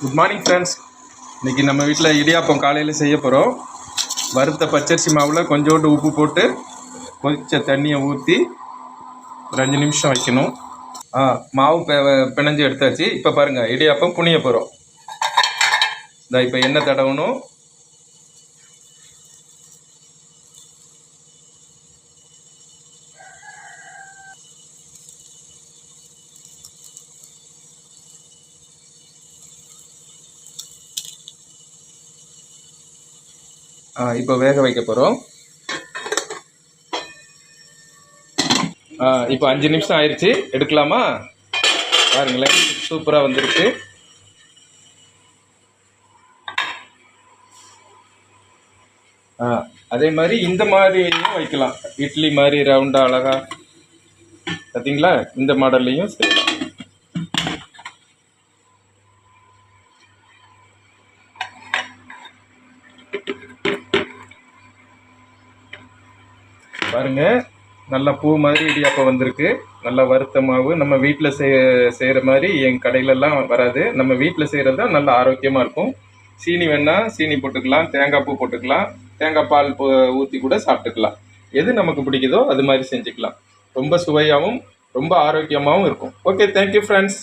Good morning friends. இன்றைக்கி நம்ம வீட்டில் இடியாப்பம் காலையில் செய்ய போகிறோம். வறுத்த பச்சரிசி மாவில் கொஞ்சோண்டு உப்பு போட்டு கொதிச்ச தண்ணியை ஊற்றி ஒரு 5 நிமிஷம் வைக்கணும். மாவு பிணைஞ்சு எடுத்தாச்சு. இப்போ பாருங்கள், இடியாப்பம் புனிய போகிறோம். இப்போ எண்ணெய் தடவணும். இப்போ வேக வைக்க போகிறோம். இப்போ 5 நிமிஷம் ஆயிடுச்சு. எடுக்கலாமா? பாருங்களேன், சூப்பராக வந்துருக்கு. அதே மாதிரி இந்த மாதிரியும் வைக்கலாம். இட்லி மாதிரி ரவுண்டாக அழகா பார்த்தீங்களா? இந்த மாடல்லையும் செய்யலாம். பாருங்க, நல்லா பூ மாதிரி இடியாப்பம் வந்திருக்கு. நல்லா வறுத்த மாவு. நம்ம வீட்டில் செய்கிற மாதிரி என் கடையிலலாம் வராது. நம்ம வீட்டில் செய்கிறது தான் நல்லா ஆரோக்கியமாக இருக்கும். சீனி வேணால் சீனி போட்டுக்கலாம், தேங்காய் பூ போட்டுக்கலாம், தேங்காய் பால் ஊற்றி கூட சாப்பிட்டுக்கலாம். எது நமக்கு பிடிக்குதோ அது மாதிரி செஞ்சுக்கலாம். ரொம்ப சுவையாகவும் ரொம்ப ஆரோக்கியமாகவும் இருக்கும். Okay, thank you friends.